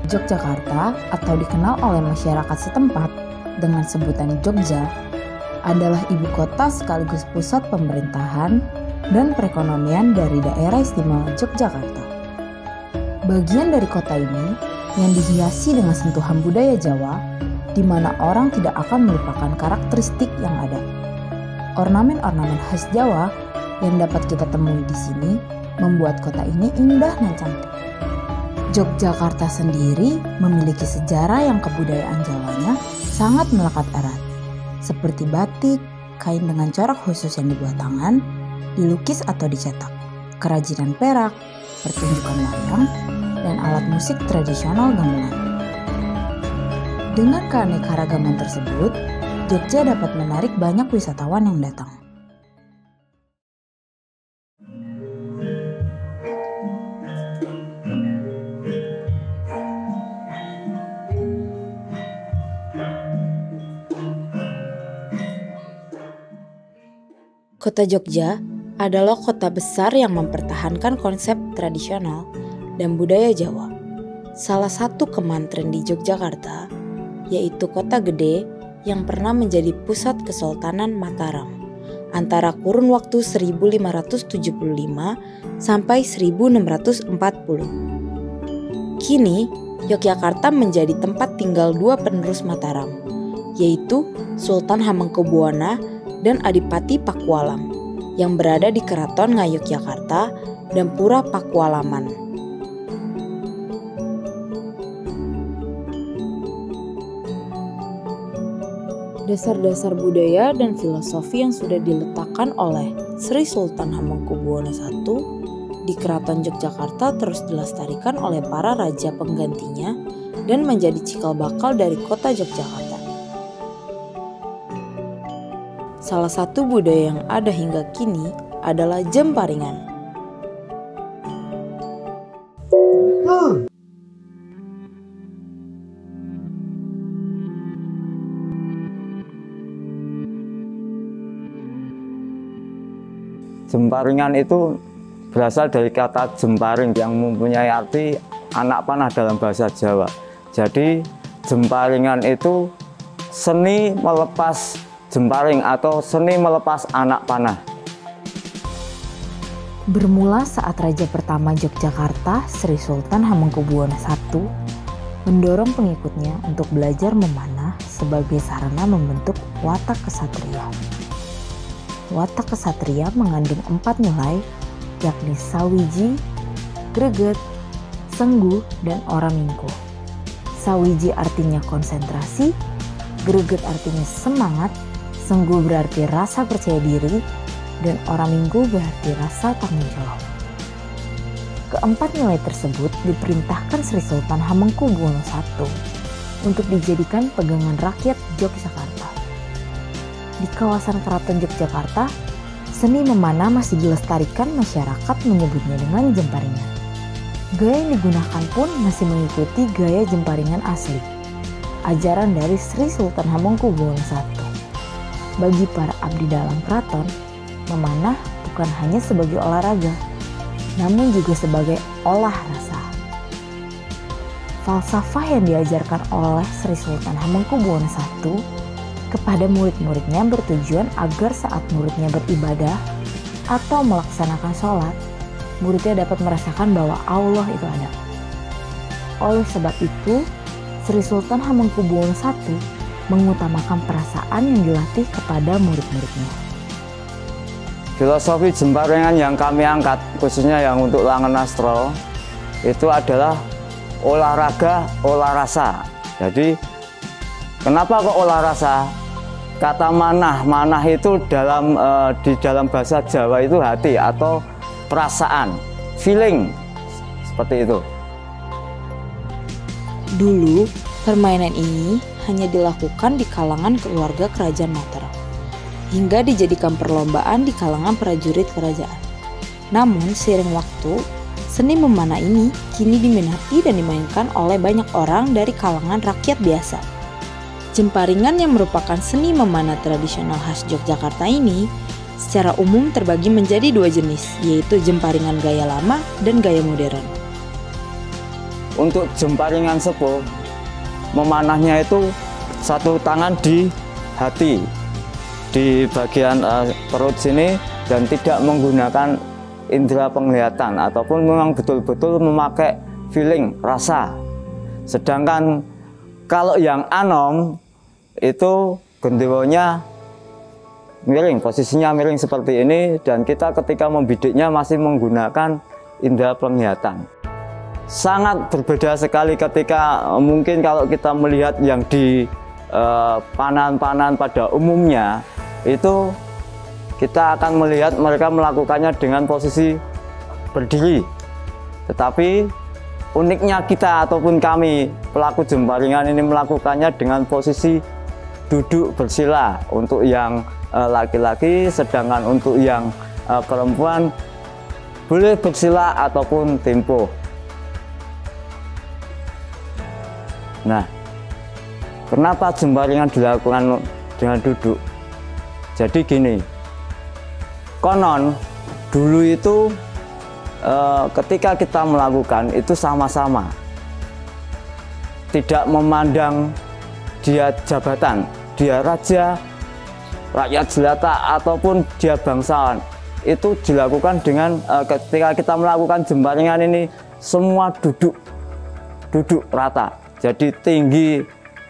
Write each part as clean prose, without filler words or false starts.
Yogyakarta atau dikenal oleh masyarakat setempat dengan sebutan Jogja adalah ibu kota sekaligus pusat pemerintahan dan perekonomian dari daerah istimewa Yogyakarta. Bagian dari kota ini yang dihiasi dengan sentuhan budaya Jawa, di mana orang tidak akan melupakan karakteristik yang ada. Ornamen-ornamen khas Jawa yang dapat kita temui di sini membuat kota ini indah dan cantik. Yogyakarta sendiri memiliki sejarah yang kebudayaan Jawanya sangat melekat erat, seperti batik, kain dengan corak khusus yang dibuat tangan, dilukis atau dicetak, kerajinan perak, pertunjukan wayang, dan alat musik tradisional gamelan. Dengan keanekaragaman tersebut, Jogja dapat menarik banyak wisatawan yang datang. Kota Jogja adalah kota besar yang mempertahankan konsep tradisional dan budaya Jawa. Salah satu kemantren di Yogyakarta yaitu kota gede yang pernah menjadi pusat Kesultanan Mataram antara kurun waktu 1575 sampai 1640. Kini, Yogyakarta menjadi tempat tinggal dua penerus Mataram, yaitu Sultan Hamengkubuwana dan Adipati Pakualam yang berada di Keraton Ngayogyakarta dan Pura Pakualaman. Dasar-dasar budaya dan filosofi yang sudah diletakkan oleh Sri Sultan Hamengkubuwono I di Keraton Yogyakarta terus dilestarikan oleh para raja penggantinya dan menjadi cikal bakal dari kota Yogyakarta. Salah satu budaya yang ada hingga kini adalah jemparingan. Jemparingan itu berasal dari kata jemparing yang mempunyai arti anak panah dalam bahasa Jawa. Jadi jemparingan itu seni melepas jemparing atau seni melepas anak panah. Bermula saat Raja pertama Yogyakarta, Sri Sultan Hamengkubuwono I, mendorong pengikutnya untuk belajar memanah sebagai sarana membentuk watak kesatria. Watak kesatria mengandung 4 nilai, yakni sawiji, greget, senggu, dan oramingko. Sawiji artinya konsentrasi, greget artinya semangat, senggu berarti rasa percaya diri, dan oraminggo berarti rasa tanggung jawab. Keempat nilai tersebut diperintahkan Sri Sultan Hamengkubuwono I untuk dijadikan pegangan rakyat Yogyakarta. Di kawasan Keraton Yogyakarta, seni memanah masih dilestarikan, masyarakat menyebutnya dengan jemparingan. Gaya yang digunakan pun masih mengikuti gaya jemparingan asli, ajaran dari Sri Sultan Hamengkubuwono I. Bagi para abdi dalam keraton, memanah bukan hanya sebagai olahraga, namun juga sebagai olah rasa. Falsafah yang diajarkan oleh Sri Sultan Hamengkubuwono I kepada murid-muridnya bertujuan agar saat muridnya beribadah atau melaksanakan sholat, muridnya dapat merasakan bahwa Allah itu ada. Oleh sebab itu, Sri Sultan Hamengkubuwono I mengutamakan perasaan yang dilatih kepada murid-muridnya. Filosofi jemparingan yang kami angkat, khususnya yang untuk Langen Astro, itu adalah olahraga, olah rasa. Jadi, kenapa kok olah rasa? Kata manah, manah itu di dalam bahasa Jawa itu hati atau perasaan, feeling, seperti itu. Dulu, permainan ini hanya dilakukan di kalangan keluarga kerajaan Mataram, hingga dijadikan perlombaan di kalangan prajurit kerajaan. Namun, seiring waktu, seni memanah ini kini diminati dan dimainkan oleh banyak orang dari kalangan rakyat biasa. Jemparingan yang merupakan seni memanah tradisional khas Yogyakarta ini secara umum terbagi menjadi dua jenis, yaitu jemparingan gaya lama dan gaya modern. untuk jemparingan sepuh, memanahnya itu satu tangan di hati, di bagian perut sini, dan tidak menggunakan indera penglihatan ataupun memang betul-betul memakai feeling, rasa. Sedangkan kalau yang anom itu gendewonya miring, posisinya miring seperti ini, dan kita ketika membidiknya masih menggunakan indera penglihatan. Sangat berbeda sekali ketika mungkin kalau kita melihat yang di panahan-panahan pada umumnya, itu kita akan melihat mereka melakukannya dengan posisi berdiri. Tetapi uniknya kita ataupun kami pelaku jemparingan ini melakukannya dengan posisi duduk bersila untuk yang laki-laki, sedangkan untuk yang perempuan boleh bersila ataupun tempo. Nah, kenapa jemparingan dilakukan dengan duduk? Jadi gini, konon dulu itu ketika kita melakukan itu sama-sama, tidak memandang dia jabatan, dia raja, rakyat jelata, ataupun dia bangsawan. Itu dilakukan dengan ketika kita melakukan jemparingan ini semua duduk rata. Jadi tinggi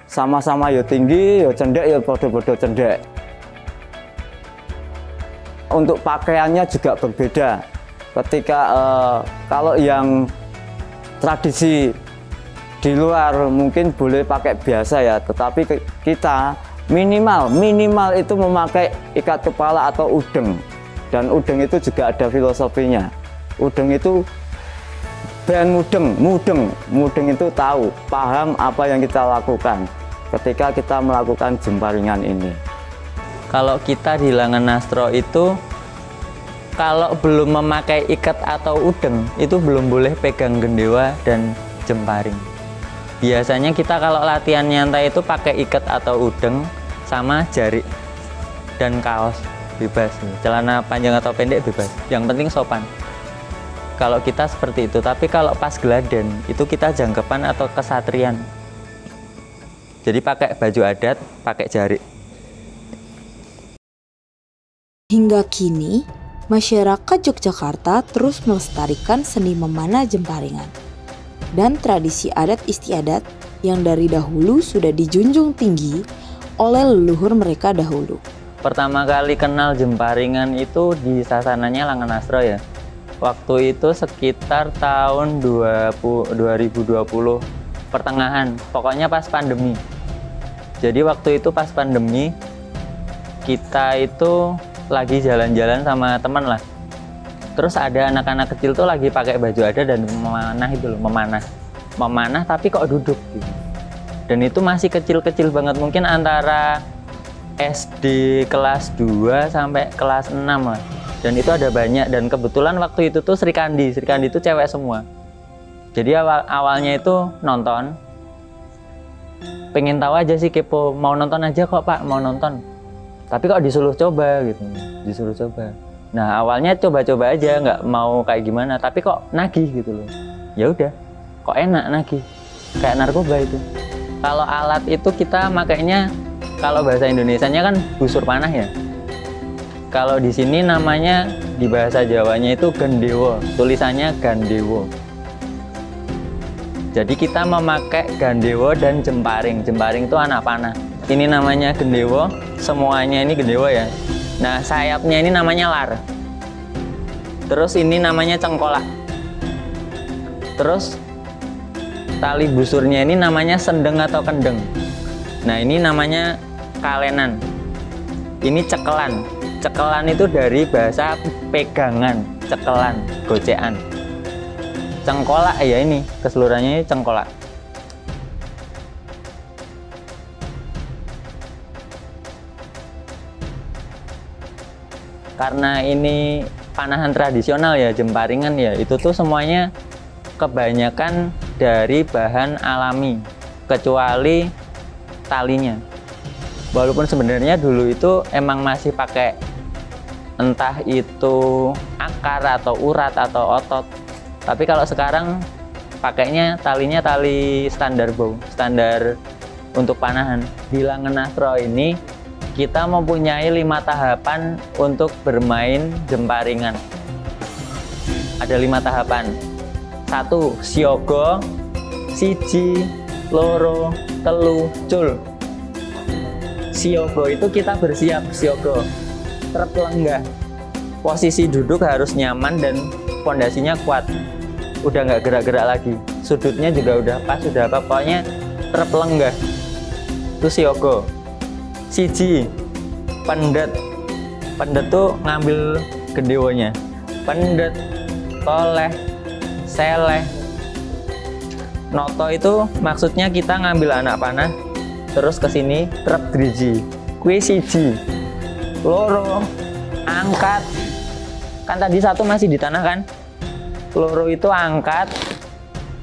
sama-sama ya tinggi, ya cendek ya bodoh-bodoh cendek. Untuk pakaiannya juga berbeda. Ketika kalau yang tradisi di luar mungkin boleh pakai biasa ya, tetapi kita minimal itu memakai ikat kepala atau udeng. Dan udeng itu juga ada filosofinya. Udeng itu ben mudeng itu tahu, paham apa yang kita lakukan ketika kita melakukan jemparingan ini. Kalau kita di Langen Nastro itu, kalau belum memakai ikat atau udeng, itu belum boleh pegang gendewa dan jemparing. Biasanya kita kalau latihan nyantai itu pakai ikat atau udeng sama jari dan kaos bebas, celana panjang atau pendek bebas, yang penting sopan. Kalau kita seperti itu, tapi kalau pas geladan itu kita jangkepan atau kesatrian. Jadi pakai baju adat, pakai jari. Hingga kini, masyarakat Yogyakarta terus melestarikan seni memanah jemparingan dan tradisi adat istiadat yang dari dahulu sudah dijunjung tinggi oleh leluhur mereka dahulu. Pertama kali kenal jemparingan itu di sasananya Langen Nastro ya. Waktu itu sekitar tahun 2020 pertengahan, pokoknya pas pandemi. Jadi waktu itu pas pandemi, kita itu lagi jalan-jalan sama teman lah. Terus ada anak-anak kecil tuh lagi pakai baju adat dan memanah itu loh, memanah tapi kok duduk gitu. Dan itu masih kecil-kecil banget, mungkin antara SD kelas 2 sampai kelas 6 lah. Dan itu ada banyak, dan kebetulan waktu itu tuh Sri Kandi itu cewek semua. Jadi awalnya itu nonton, pengen tahu aja sih, kepo, mau nonton aja kok Pak, mau nonton. Tapi kok disuruh coba gitu, disuruh coba. Nah awalnya coba-coba aja, nggak mau kayak gimana, tapi kok nagih gitu loh. Ya udah, kok enak nagih, kayak narkoba itu. Kalau alat itu kita makainya, kalau bahasa Indonesianya kan busur panah ya. Kalau di sini namanya, di bahasa Jawanya itu gendewo, tulisannya gandewo. Jadi kita memakai gandewo dan jemparing. Jemparing itu anak panah. Ini namanya gendewo, semuanya ini gendewo ya. Nah sayapnya ini namanya lar. Terus ini namanya cengkolak. Terus tali busurnya ini namanya sendeng atau kendeng. Nah ini namanya kalenan. Ini cekelan. Cekelan itu dari bahasa pegangan, cekelan, gocean. Cengkolak ya ini, keseluruhannya ini cengkolak. Karena ini panahan tradisional ya, jemparingan ya, itu tuh semuanya kebanyakan dari bahan alami, kecuali talinya. Walaupun sebenarnya dulu itu emang masih pakai entah itu akar atau urat atau otot. Tapi kalau sekarang pakainya talinya tali standar bow, standar untuk panahan. Di Langenastro ini kita mempunyai 5 tahapan untuk bermain jemparingan. Ada 5 tahapan. 1. Siogo, siji, loro, telu, cul. Siogo itu kita bersiap, siogo trep lenggah. Posisi duduk harus nyaman dan fondasinya kuat. Udah nggak gerak-gerak lagi. Sudutnya juga udah pas, udah apa, pokoknya trep lenggah. Itu siogo. Siji, pendet. Pendet tuh ngambil gendewonya. Pendet, toleh, seleh. Noto itu maksudnya kita ngambil anak panah terus ke sini trep driji. Kui siji. Loro, angkat. Kan tadi 1 masih di tanah kan? Loro itu angkat,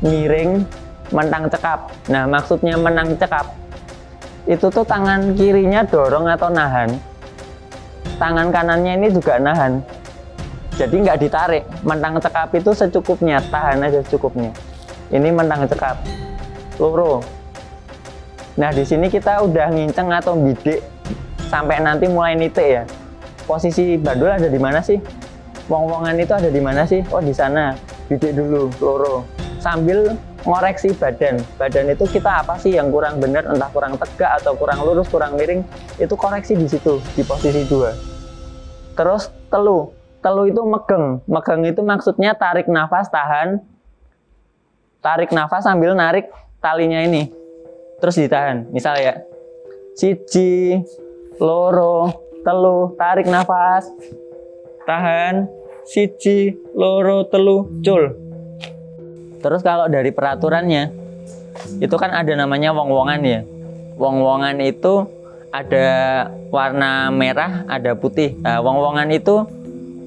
miring, mentang cekap. Nah, maksudnya menang cekap itu tuh tangan kirinya dorong atau nahan. Tangan kanannya ini juga nahan. Jadi nggak ditarik. Mentang cekap itu secukupnya, tahan aja secukupnya. Ini mentang cekap. Loro. Nah, di sini kita udah nginceng atau bidik sampai nanti mulai nitik ya. Posisi bandul ada di mana sih? Wong-wongan itu ada di mana sih? Oh, di sana. Bidik dulu, loro. Sambil ngoreksi badan. Badan itu kita apa sih yang kurang benar, entah kurang tegak atau kurang lurus, kurang miring, itu koreksi di situ, di posisi 2. Terus telu. Telu itu megeng. Megeng itu maksudnya tarik nafas, tahan. Tarik nafas sambil narik talinya ini. Terus ditahan. Misal ya, siji, loro, telu, tarik nafas, tahan, siji, loro, telu, cul. Terus kalau dari peraturannya, itu kan ada namanya wong-wongan ya. Wong-wongan itu ada warna merah, ada putih. Nah, wong-wongan itu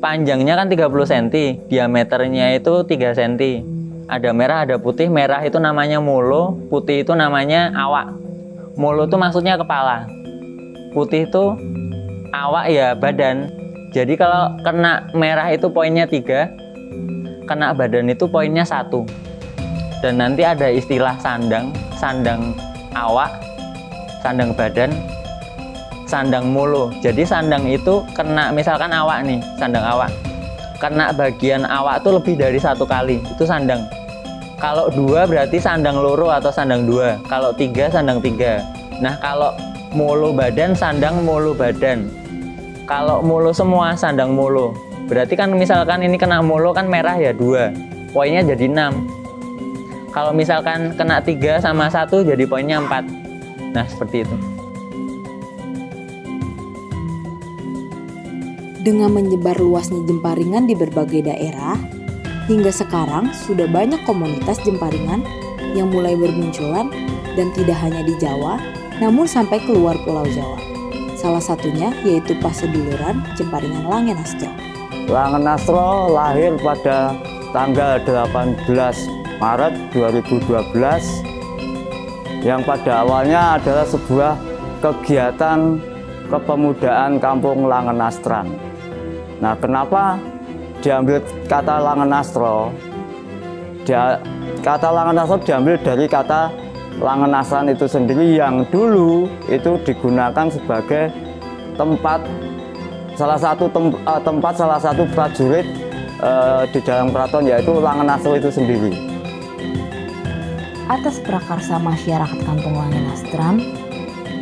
panjangnya kan 30 cm, diameternya itu 3 cm. Ada merah, ada putih. Merah itu namanya mulo, putih itu namanya awak. Mulo itu maksudnya kepala. Putih itu awak ya, badan. Jadi kalau kena merah itu poinnya 3, kena badan itu poinnya 1. Dan nanti ada istilah sandang, sandang awak, sandang badan, sandang mulo. Jadi sandang itu kena, misalkan awak nih, sandang awak. Kena bagian awak tuh lebih dari 1 kali, itu sandang. Kalau 2 berarti sandang loro atau sandang 2. Kalau 3 sandang 3. Nah, kalau mulu badan, sandang mulu badan. Kalau mulu semua, sandang mulu. Berarti kan misalkan ini kena mulu kan merah ya 2. Poinnya jadi 6. Kalau misalkan kena 3 sama 1 jadi poinnya 4. Nah, seperti itu. Dengan menyebar luasnya jemparingan di berbagai daerah, hingga sekarang sudah banyak komunitas jemparingan yang mulai bermunculan dan tidak hanya di Jawa, namun sampai keluar Pulau Jawa. Salah satunya yaitu Paseduluran Jemparingan Langenastro. Langenastro lahir pada tanggal 18 Maret 2012 yang pada awalnya adalah sebuah kegiatan kepemudaan Kampung Langenastran. Nah, kenapa diambil kata Langenastro? Kata Langenastro diambil dari kata Langenastran itu sendiri yang dulu itu digunakan sebagai tempat salah satu prajurit di dalam keraton, yaitu Langenastro itu sendiri. Atas prakarsa masyarakat Kampung Langenastran,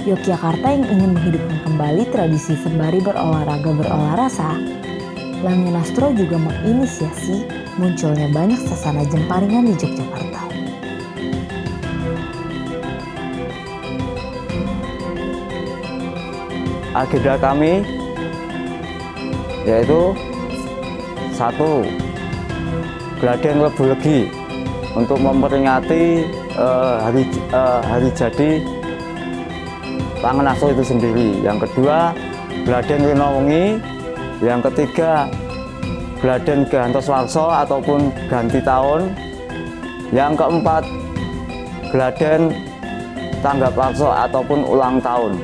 Yogyakarta yang ingin menghidupkan kembali tradisi sembari berolah rasa, Langenastro juga menginisiasi munculnya banyak sasana jemparingan di Yogyakarta. Agenda kami yaitu 1. Gladhen Lebu Legi untuk memperingati hari jadi Langenastro itu sendiri. Yang kedua, Gladhen Winowengi. Yang ketiga, Gladhen Gantoswarso ataupun ganti tahun. Yang keempat, Gladhen Tanggap Warso ataupun ulang tahun.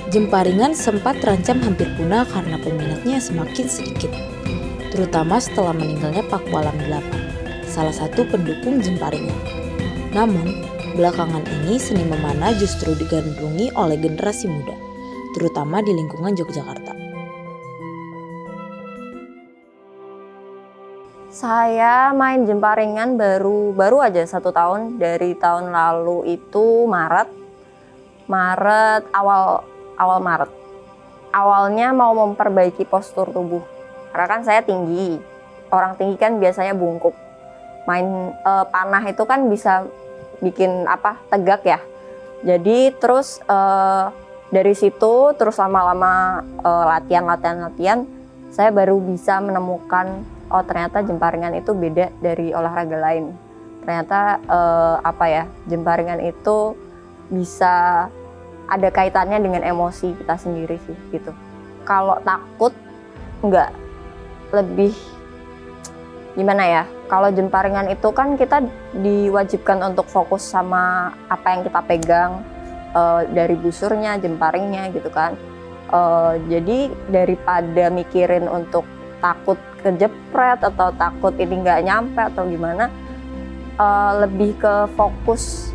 Jemparingan sempat terancam hampir punah karena peminatnya semakin sedikit, terutama setelah meninggalnya Pakualam 8, salah satu pendukung Jemparingan. Namun, belakangan ini seni memanah justru digandrungi oleh generasi muda, terutama di lingkungan Yogyakarta. Saya main Jemparingan baru aja 1 tahun, dari tahun lalu itu Maret awal Maret. Awalnya mau memperbaiki postur tubuh, karena kan saya tinggi. Orang tinggi kan biasanya bungkuk. Main panah itu kan bisa bikin tegak ya. Jadi terus dari situ terus lama-lama latihan, saya baru bisa menemukan ternyata Jemparingan itu beda dari olahraga lain. Ternyata Jemparingan itu bisa ada kaitannya dengan emosi kita sendiri sih gitu. Kalau takut enggak, lebih gimana ya, kalau Jemparingan itu kan kita diwajibkan untuk fokus sama apa yang kita pegang, dari busurnya, jemparingnya gitu kan. Jadi daripada mikirin untuk takut kejepret atau takut ini nggak nyampe atau gimana, lebih ke fokus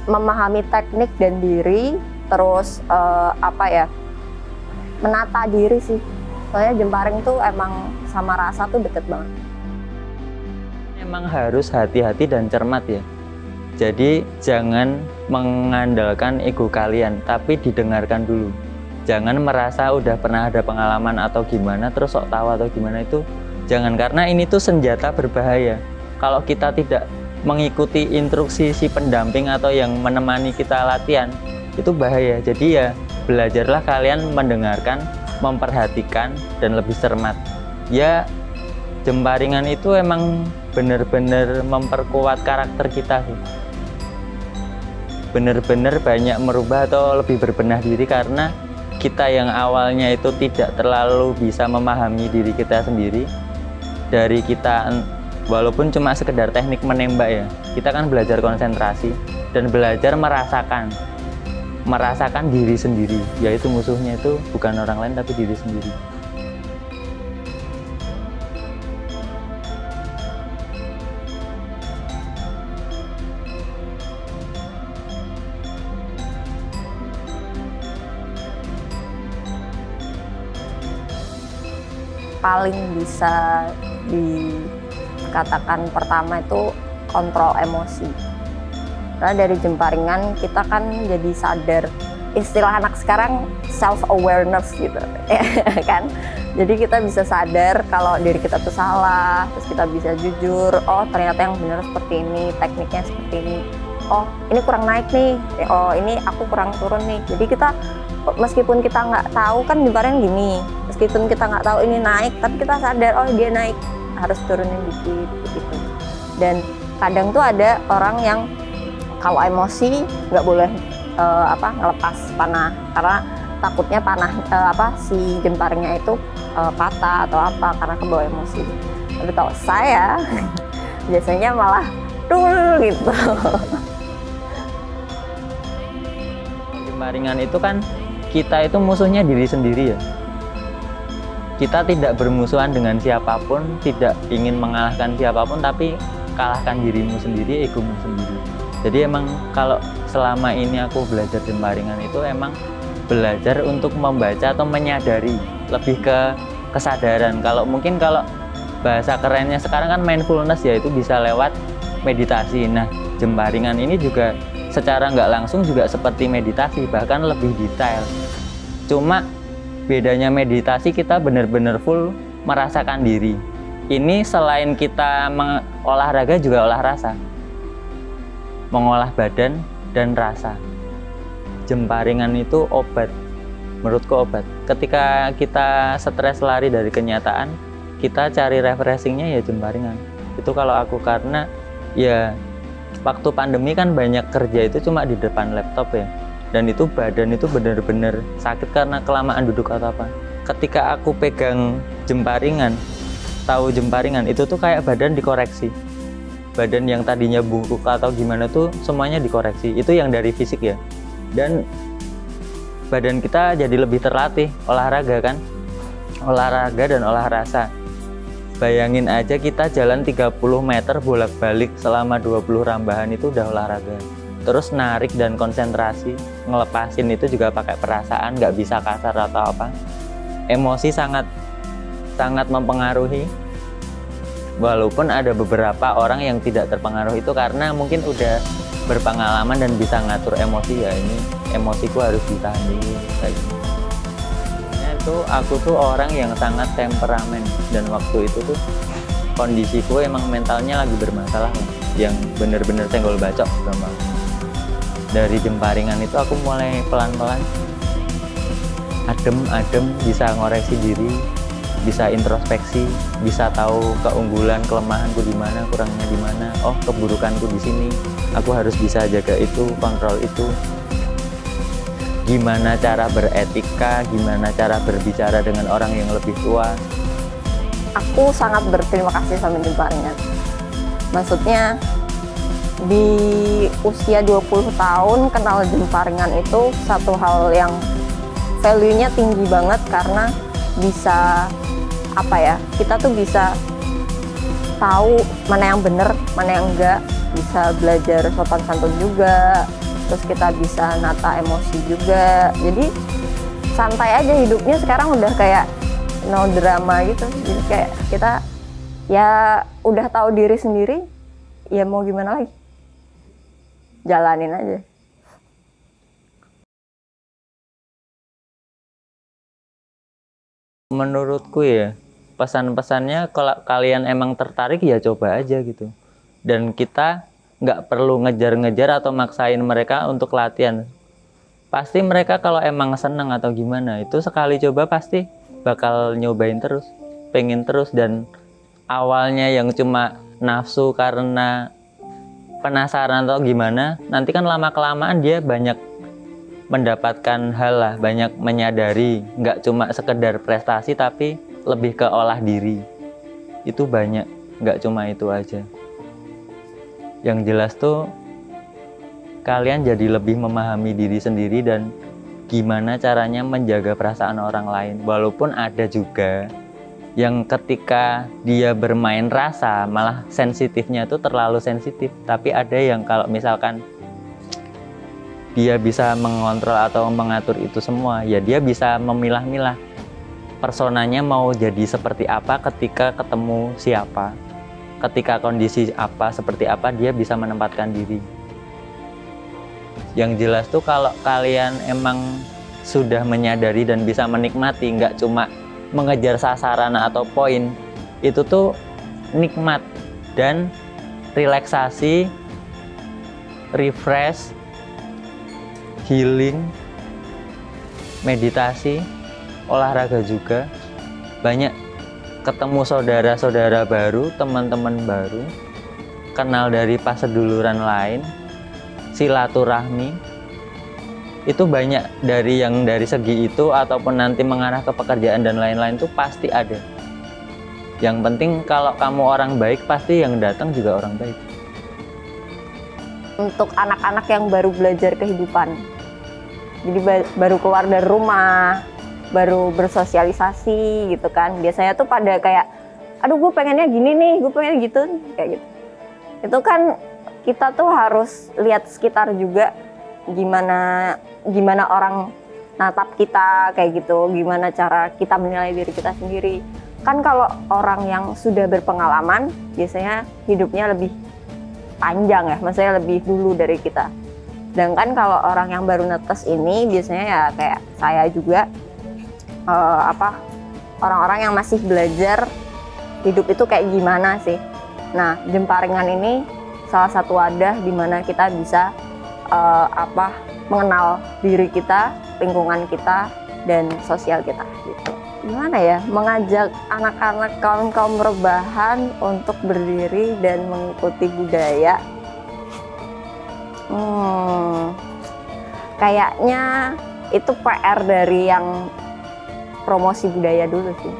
memahami teknik dan diri, terus menata diri sih. Soalnya jemparing tuh emang sama rasa tuh deket banget. Emang harus hati-hati dan cermat ya. Jadi jangan mengandalkan ego kalian, tapi didengarkan dulu. Jangan merasa udah pernah ada pengalaman atau gimana terus sok tahu atau gimana, itu jangan, karena ini tuh senjata berbahaya. Kalau kita tidak mengikuti instruksi si pendamping atau yang menemani kita latihan, itu bahaya. Jadi ya belajarlah kalian mendengarkan, memperhatikan, dan lebih cermat. Ya Jemparingan itu emang benar-benar memperkuat karakter kita sih. Benar-benar banyak merubah atau lebih berbenah diri, karena kita yang awalnya itu tidak terlalu bisa memahami diri kita sendiri. Dari kita walaupun cuma sekedar teknik menembak ya, kita kan belajar konsentrasi dan belajar merasakan diri sendiri, yaitu musuhnya itu bukan orang lain tapi diri sendiri. Paling bisa dikatakan pertama itu kontrol emosi. Karena dari Jemparingan kita kan jadi sadar, istilah anak sekarang self awareness gitu kan. Jadi kita bisa sadar kalau diri kita tuh salah, terus kita bisa jujur, oh ternyata yang benar seperti ini, tekniknya seperti ini, oh ini kurang naik nih, oh ini aku kurang turun nih. Jadi kita meskipun kita nggak tahu kan Jemparingan gini, meskipun kita nggak tahu ini naik, tapi kita sadar oh dia naik, harus turunin dikit gitu. Dan kadang tuh ada orang yang kalau emosi nggak boleh ngelepas panah, karena takutnya panah si jemparingnya itu patah atau apa karena kebawa emosi. Tapi kalau saya biasanya malah gitu. Jemparingan itu kan kita itu musuhnya diri sendiri ya. Kita tidak bermusuhan dengan siapapun, tidak ingin mengalahkan siapapun, tapi kalahkan dirimu sendiri, egomu sendiri. Jadi emang kalau selama ini aku belajar Jemparingan itu emang belajar untuk membaca atau menyadari, lebih ke kesadaran. Kalau bahasa kerennya sekarang kan mindfulness, ya itu bisa lewat meditasi. Nah Jemparingan ini juga secara nggak langsung juga seperti meditasi, bahkan lebih detail. Cuma bedanya meditasi kita benar-benar full merasakan diri. Ini selain kita olahraga juga olah rasa, mengolah badan dan rasa. Jemparingan itu obat, menurutku obat. Ketika kita stres lari dari kenyataan, kita cari refreshingnya ya Jemparingan. Itu kalau aku, karena ya waktu pandemi kan banyak kerja itu cuma di depan laptop ya, dan itu badan itu benar-benar sakit karena kelamaan duduk atau apa. Ketika aku pegang Jemparingan, tahu Jemparingan itu tuh kayak badan dikoreksi. Badan yang tadinya bungkuk atau gimana tuh semuanya dikoreksi. Itu yang dari fisik ya. Dan badan kita jadi lebih terlatih olahraga kan, olahraga dan olah rasa. Bayangin aja kita jalan 30 meter bolak-balik selama 20 rambahan itu udah olahraga. Terus narik dan konsentrasi, ngelepasin itu juga pakai perasaan, nggak bisa kasar atau apa. Emosi sangat mempengaruhi. Walaupun ada beberapa orang yang tidak terpengaruh itu karena mungkin udah berpengalaman dan bisa ngatur emosi, ya ini emosiku harus ditahan dulu kayak gitu. Itu aku tuh orang yang sangat temperamen, dan waktu itu tuh kondisiku emang mentalnya lagi bermasalah, yang bener-bener senggol bacok gampang. Dari jemparingan itu aku mulai pelan-pelan adem, bisa ngoreksi diri, bisa introspeksi, bisa tahu keunggulan kelemahanku di mana, kurangnya di mana, oh keburukanku di sini, aku harus bisa jaga itu, kontrol itu. Gimana cara beretika, gimana cara berbicara dengan orang yang lebih tua. Aku sangat berterima kasih sama jemparingan. Maksudnya di usia 20 tahun kenal jemparingan itu satu hal yang value-nya tinggi banget, karena bisa apa ya, kita tuh bisa tahu mana yang bener, mana yang enggak, bisa belajar sopan santun juga, terus kita bisa nata emosi juga. Jadi santai aja hidupnya sekarang, udah kayak no drama gitu. Jadi kayak kita ya udah tahu diri sendiri, ya mau gimana lagi, jalanin aja. Menurutku ya, pesan-pesannya kalau kalian emang tertarik ya coba aja gitu. Dan kita nggak perlu ngejar-ngejar atau maksain mereka untuk latihan. Pasti mereka kalau emang seneng atau gimana, itu sekali coba pasti bakal nyobain terus, pengen terus. Dan awalnya yang cuma nafsu karena penasaran atau gimana, nanti kan lama-kelamaan dia banyak mendapatkan hal lah, banyak menyadari, nggak cuma sekedar prestasi tapi lebih ke olah diri. Itu banyak, nggak cuma itu aja. Yang jelas tuh kalian jadi lebih memahami diri sendiri dan gimana caranya menjaga perasaan orang lain. Walaupun ada juga yang ketika dia bermain rasa malah sensitifnya tuh terlalu sensitif. Tapi ada yang kalau misalkan dia bisa mengontrol atau mengatur itu semua, ya dia bisa memilah-milah personanya mau jadi seperti apa, ketika ketemu siapa, ketika kondisi apa, seperti apa, dia bisa menempatkan diri. Yang jelas tuh kalau kalian emang sudah menyadari dan bisa menikmati, nggak cuma mengejar sasaran atau poin, itu tuh nikmat dan relaksasi, refresh, healing, meditasi, olahraga juga. Banyak ketemu saudara-saudara baru, teman-teman baru, kenal dari pas seduluran lain, silaturahmi. Itu banyak dari yang dari segi itu ataupun nanti mengarah ke pekerjaan dan lain-lain tuh pasti ada. Yang penting kalau kamu orang baik, pasti yang datang juga orang baik. Untuk anak-anak yang baru belajar kehidupan, jadi baru keluar dari rumah, baru bersosialisasi gitu kan, biasanya tuh pada kayak, aduh gue pengennya gini nih, gue pengen gitu, kayak gitu. Itu kan kita tuh harus lihat sekitar juga, gimana orang natap kita kayak gitu, gimana cara kita menilai diri kita sendiri. Kan kalau orang yang sudah berpengalaman biasanya hidupnya lebih panjang ya, maksudnya lebih dulu dari kita. Sedangkan kalau orang yang baru netes ini biasanya ya kayak saya juga, orang-orang yang masih belajar hidup itu kayak gimana sih. Nah, jemparingan ini salah satu wadah di mana kita bisa mengenal diri kita, lingkungan kita, dan sosial kita gitu. Gimana ya, mengajak anak-anak kaum rebahan untuk berdiri dan mengikuti budaya. Kayaknya itu PR dari yang promosi budaya dulu sih.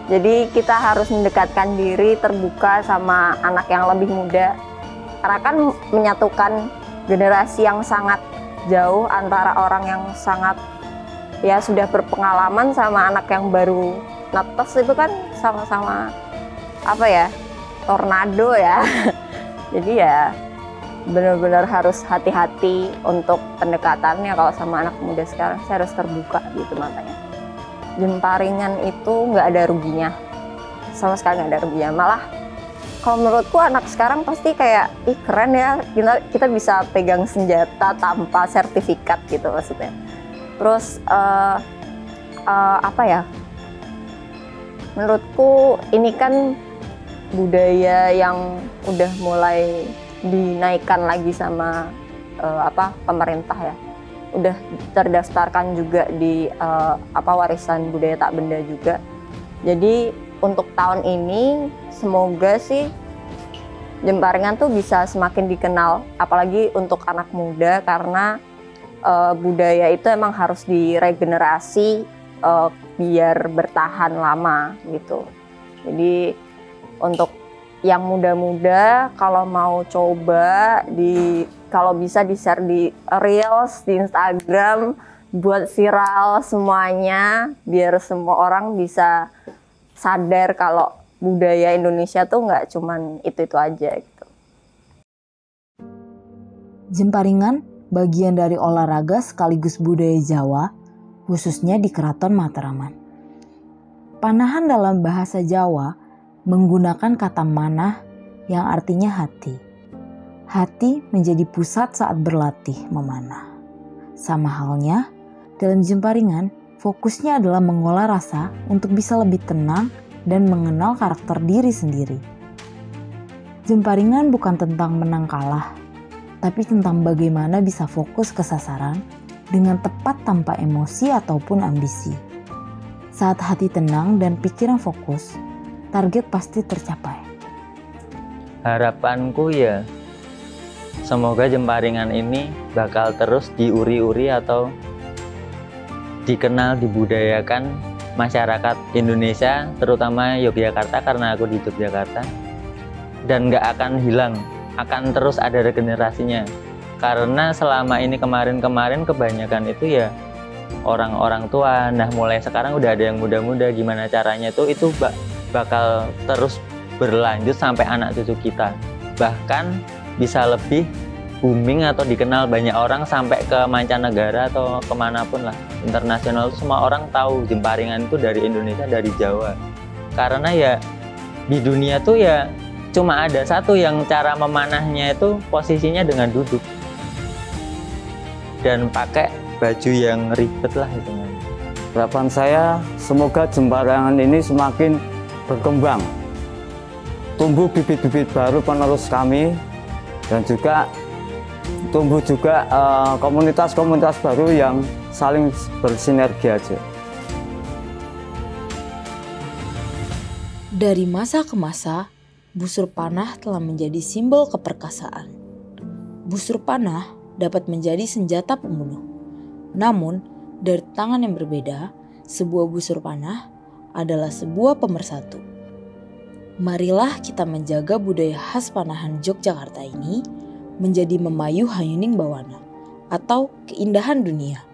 Jadi kita harus mendekatkan diri, terbuka sama anak yang lebih muda, karena kan menyatukan generasi yang sangat jauh antara orang yang sangat ya sudah berpengalaman sama anak yang baru netes. Itu kan sama-sama apa ya, tornado ya. Jadi ya benar-benar harus hati-hati untuk pendekatannya. Kalau sama anak muda sekarang saya harus terbuka gitu matanya. Jemparingan itu nggak ada ruginya, sama sekali nggak ada ruginya. Malah kalau menurutku anak sekarang pasti kayak, ih keren ya, kita bisa pegang senjata tanpa sertifikat gitu maksudnya. Terus apa ya, menurutku ini kan budaya yang udah mulai dinaikkan lagi sama pemerintah ya. Udah terdaftarkan juga di warisan budaya tak benda juga. Jadi untuk tahun ini semoga sih Jemparingan tuh bisa semakin dikenal, apalagi untuk anak muda, karena budaya itu emang harus diregenerasi biar bertahan lama gitu. Jadi untuk yang muda-muda kalau mau coba kalau bisa di-share di Reels, di Instagram, buat viral semuanya biar semua orang bisa sadar kalau budaya Indonesia tuh nggak cuman itu-itu aja gitu. Jemparingan bagian dari olahraga sekaligus budaya Jawa, khususnya di Keraton Matraman. Panahan dalam bahasa Jawa menggunakan kata manah yang artinya hati. Hati menjadi pusat saat berlatih memanah. Sama halnya, dalam Jemparingan, fokusnya adalah mengolah rasa untuk bisa lebih tenang dan mengenal karakter diri sendiri. Jemparingan bukan tentang menang kalah, tapi tentang bagaimana bisa fokus ke sasaran dengan tepat tanpa emosi ataupun ambisi. Saat hati tenang dan pikiran fokus, target pasti tercapai. Harapanku ya, semoga Jemparingan ini bakal terus diuri-uri atau dikenal, dibudayakan masyarakat Indonesia, terutama Yogyakarta karena aku di Yogyakarta, dan nggak akan hilang, akan terus ada regenerasinya. Karena selama ini kemarin kebanyakan itu ya orang-orang tua. Nah mulai sekarang udah ada yang muda-muda, gimana caranya itu bakal terus berlanjut sampai anak cucu kita, bahkan bisa lebih booming atau dikenal banyak orang sampai ke mancanegara atau kemanapun lah, internasional. Itu semua orang tahu Jemparingan itu dari Indonesia, dari Jawa. Karena ya di dunia tuh ya cuma ada satu yang cara memanahnya itu posisinya dengan duduk dan pakai baju yang ribet lah itu. Harapan saya semoga Jemparingan ini semakin berkembang, tumbuh bibit-bibit baru penerus kami, dan juga tumbuh juga komunitas-komunitas baru yang saling bersinergi aja. Dari masa ke masa, busur panah telah menjadi simbol keperkasaan. Busur panah dapat menjadi senjata pembunuh. Namun, dari tangan yang berbeda, sebuah busur panah adalah sebuah pemersatu. Marilah kita menjaga budaya khas panahan Yogyakarta ini menjadi Memayu Hayuning Bawana atau keindahan dunia.